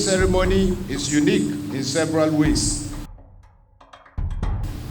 ceremony is unique in several ways.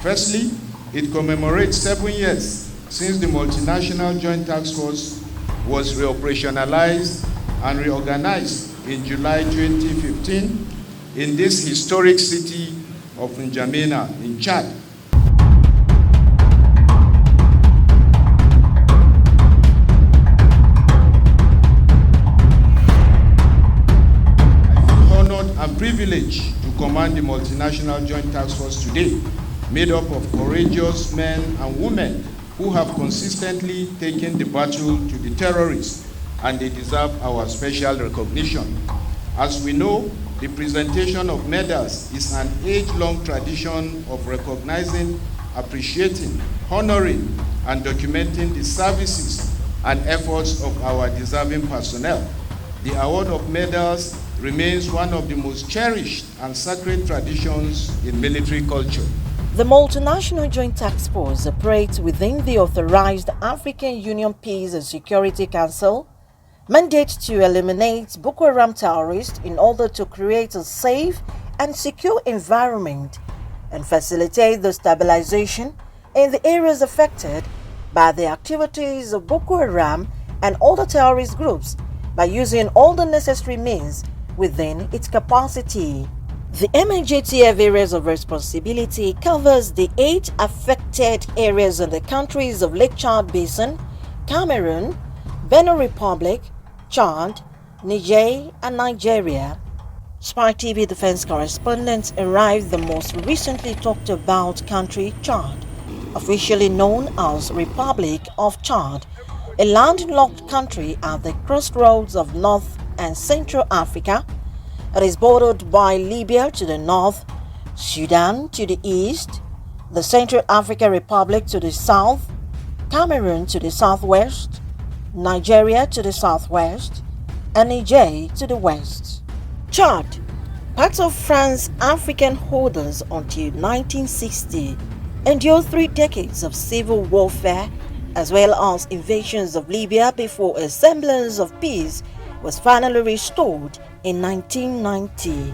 Firstly, it commemorates 7 years since the Multinational Joint Task Force was reoperationalized and reorganized in July 2015 in this historic city of N'Djamena in Chad. I feel honored and privileged to command the Multinational Joint Task Force today, made up of courageous men and women who have consistently taken the battle to the terrorists, and they deserve our special recognition. As we know, the presentation of medals is an age-long tradition of recognizing, appreciating, honoring, and documenting the services and efforts of our deserving personnel. The award of medals remains one of the most cherished and sacred traditions in military culture. The Multinational Joint Task Force operates within the authorized African Union Peace and Security Council, mandate to eliminate Boko Haram terrorists in order to create a safe and secure environment and facilitate the stabilization in the areas affected by the activities of Boko Haram and other terrorist groups by using all the necessary means within its capacity. The MNJTF areas of responsibility covers the 8 affected areas in the countries of Lake Chad Basin, Cameroon, Benin Republic, Chad, Niger, and Nigeria. Spy TV defense correspondents arrived the most recently talked about country, Chad, officially known as Republic of Chad, a landlocked country at the crossroads of North and Central Africa. It is bordered by Libya to the north, Sudan to the east, the Central African Republic to the south, Cameroon to the southwest, Nigeria to the southwest, and Niger to the west. Chad, part of France's African holders until 1960, endured 3 decades of civil warfare as well as invasions of Libya before a semblance of peace was finally restored in 1990.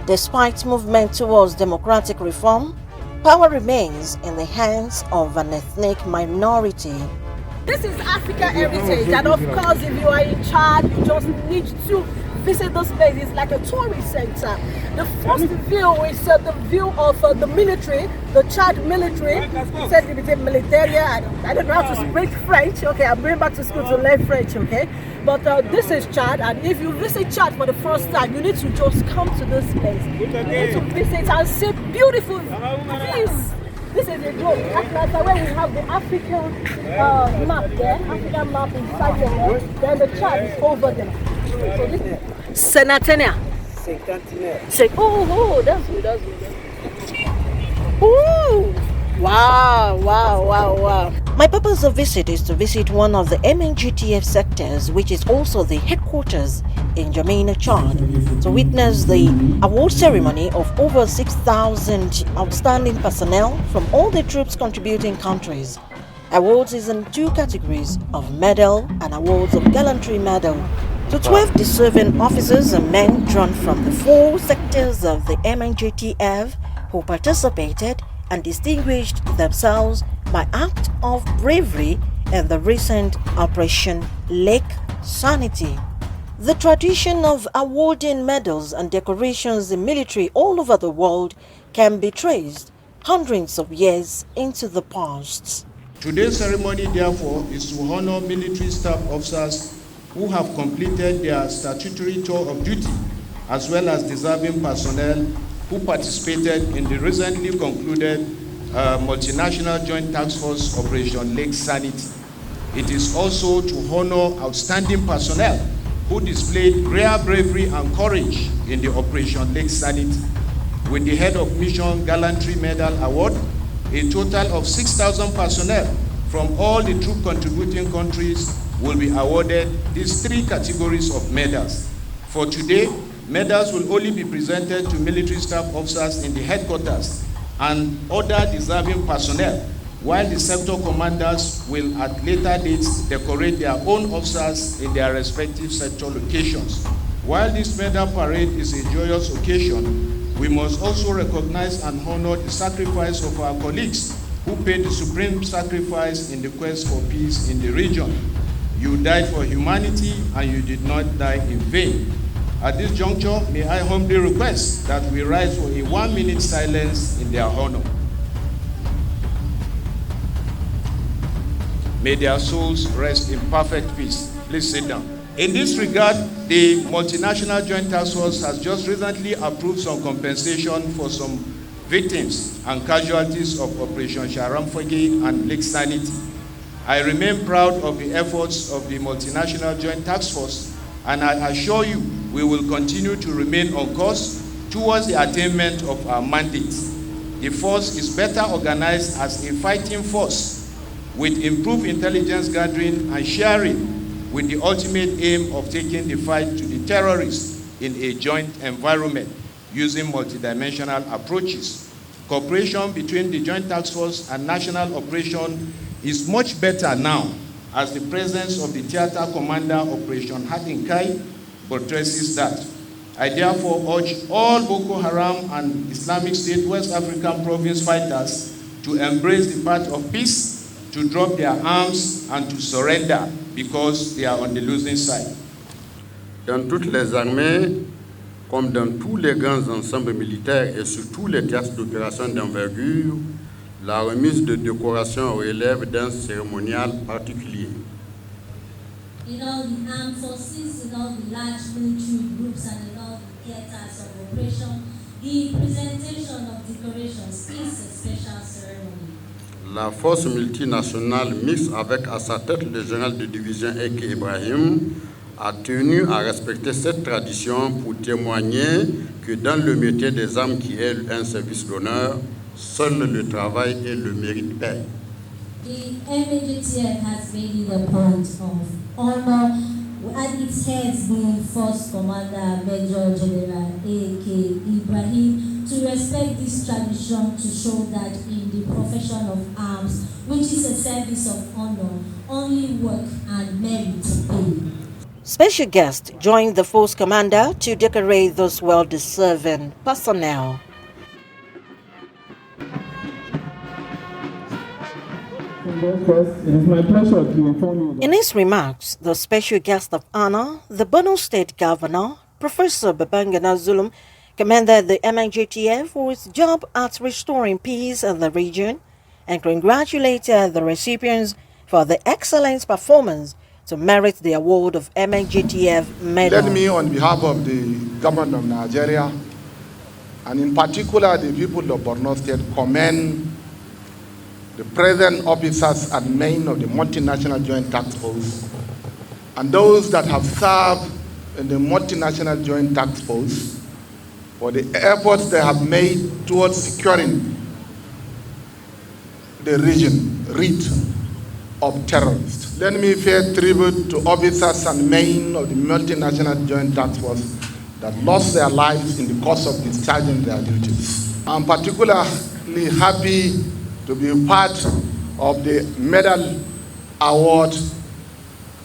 Despite movement towards democratic reform, power remains in the hands of an ethnic minority. This is African heritage, and of course if you are in Chad, you just need to visit this place. It's like a tourist center. The first view is the view of the military, the Chad military. Said it's military. I don't know how to speak French. Okay, I'm going back to school to learn French. Okay, but this is Chad, and if you visit Chad for the first time, you need to just come to this place. You need to visit and see beautiful views. This is a globe. That's where we have the African map there, African map inside there. Then the Chad is over there. So this is Senatenia. Oh, that's good, Ooh! Wow. My purpose of visit is to visit one of the MNJTF sectors, which is also the headquarters in N'Djamena, Chad, to witness the award ceremony of over 6,000 outstanding personnel from all the troops contributing countries. Awards is in 2 categories of medal and awards of gallantry medal to 12 deserving officers and men drawn from the 4 sectors of the MNJTF who participated and distinguished themselves by act of bravery in the recent Operation Lake Sanity. The tradition of awarding medals and decorations in military all over the world can be traced hundreds of years into the past. Today's ceremony, therefore, is to honor military staff officers who have completed their statutory tour of duty, as well as deserving personnel who participated in the recently concluded Multinational Joint Task Force Operation Lake Sanity. It is also to honor outstanding personnel who displayed rare bravery and courage in the Operation Lake Sanity. With the Head of Mission Gallantry Medal Award, a total of 6,000 personnel from all the troop contributing countries will be awarded these 3 categories of medals. For today, medals will only be presented to military staff officers in the headquarters and other deserving personnel, while the sector commanders will at later dates decorate their own officers in their respective sector locations. While this medal parade is a joyous occasion, we must also recognize and honor the sacrifice of our colleagues who paid the supreme sacrifice in the quest for peace in the region. You died for humanity and you did not die in vain. At this juncture, may I humbly request that we rise for a 1-minute silence in their honor. May their souls rest in perfect peace. Please sit down. In this regard, the Multinational Joint Task Force has just recently approved some compensation for some victims and casualties of Operation Sharamfagi and Lake Sanity. I remain proud of the efforts of the Multinational Joint Task Force, and I assure you we will continue to remain on course towards the attainment of our mandate. The force is better organized as a fighting force with improved intelligence gathering and sharing, with the ultimate aim of taking the fight to the terrorists in a joint environment using multidimensional approaches. Cooperation between the Joint Task Force and national operation is much better now, as the presence of the Theater Commander Operation Hadinkai buttresses that. I therefore urge all Boko Haram and Islamic State West African Province fighters to embrace the path of peace, to drop their arms and to surrender, because they are on the losing side. Dans toutes les armées, comme dans tous les grands ensembles militaires et sur tous les théâtres d'opération d'envergure, la remise de décoration relève d'un cérémonial particulier. In all the armed forces, in all the large military groups, and in all the theaters of operation, the presentation of decorations is a special ceremony. La force multinationale mixte avec à sa tête le général de division Eke Ibrahim a tenu à respecter cette tradition pour témoigner que dans le métier des armes qui est un service d'honneur, seul le travail et le mérite paient. The MNJTF has made it a point of honor at its head being Force Commander Major General A.K. Ibrahim to respect this tradition, to show that in the profession of arms, which is a service of honor, only work and merit pay. Special guests joined the force commander to decorate those well-deserving personnel. It is my pleasure to inform you. In his remarks, the special guest of honor, the Borno State Governor, Professor Babangana Zulum, commended the MNJTF for its job at restoring peace in the region and congratulated the recipients for the excellent performance to merit the award of MNJTF medal. Let me, on behalf of the government of Nigeria, and in particular the people of Borno State, commend the present officers and men of the Multinational Joint Task Force and those that have served in the Multinational Joint Task Force for the efforts they have made towards securing the region rid of terrorists. Let me pay tribute to officers and men of the Multinational Joint Task Force that lost their lives in the course of discharging their duties. I'm particularly happy to be part of the medal award,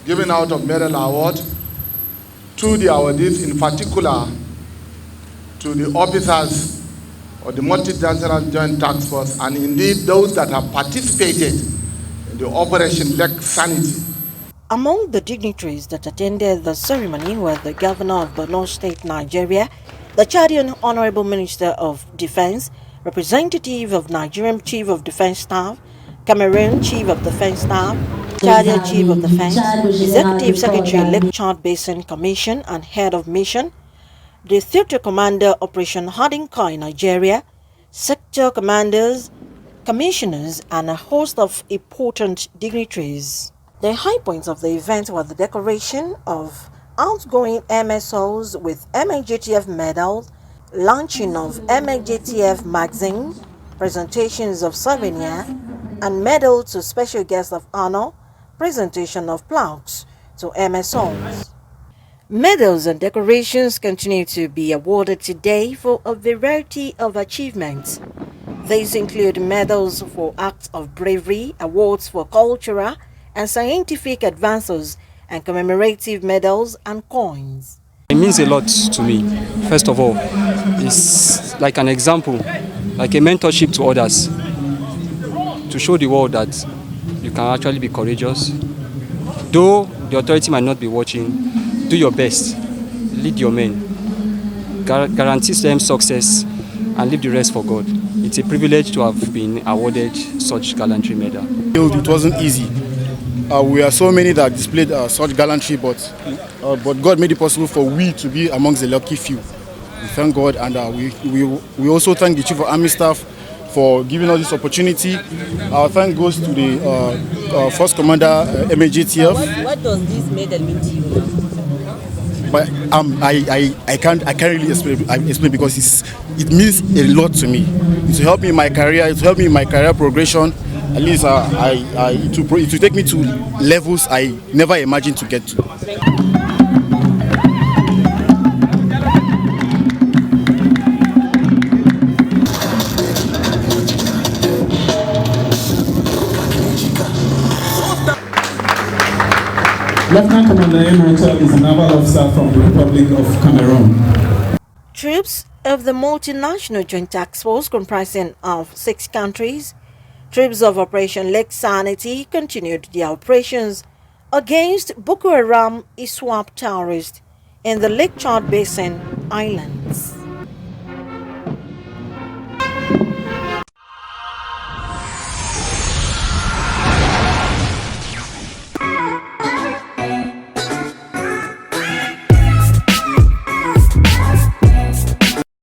giving out of medal award to the awardees, in particular to the officers of the Multinational Joint Task Force, and indeed those that have participated in the Operation Lake Sanity. Among the dignitaries that attended the ceremony were the Governor of Borno State, Nigeria, the Chadian Honorable Minister of Defense, representative of Nigerian Chief of Defense Staff, Cameroon Chief of Defense Staff, Chadian Chief of Defense, Executive Secretary, Lake Chad Basin Commission and Head of Mission, the Theater Commander Operation Hadinkai, Nigeria, Sector Commanders, Commissioners, and a host of important dignitaries. The high points of the event were the decoration of outgoing MSOs with MNJTF medals, launching of MNJTF magazine, presentations of souvenir, and medal to special guests of honor, presentation of plaques to MSOs. Medals and decorations continue to be awarded today for a variety of achievements. These include medals for acts of bravery, awards for cultural and scientific advances, and commemorative medals and coins. It means a lot to me. First of all, it's like an example, like a mentorship to others, to show the world that you can actually be courageous. Though the authority might not be watching, do your best, lead your men, guarantees them success, and leave the rest for God. It's a privilege to have been awarded such gallantry medal. It wasn't easy. We are so many that displayed such gallantry, but God made it possible for we to be amongst the lucky few. We thank God, and we also thank the Chief of Army Staff for giving us this opportunity. Our thanks goes to the First Commander MNJTF. What does this medal mean to you? But I can't really explain because it means a lot to me. It will help me in my career. It will help me in my career progression. At least it will take me to levels I never imagined to get to. Lieutenant Commander Emmanuel is a naval officer from the Republic of Cameroon. Troops of the multinational joint task force comprising of 6 countries, troops of Operation Lake Sanity, continued their operations against Boko Haram ISWAP terrorists in the Lake Chad Basin Islands.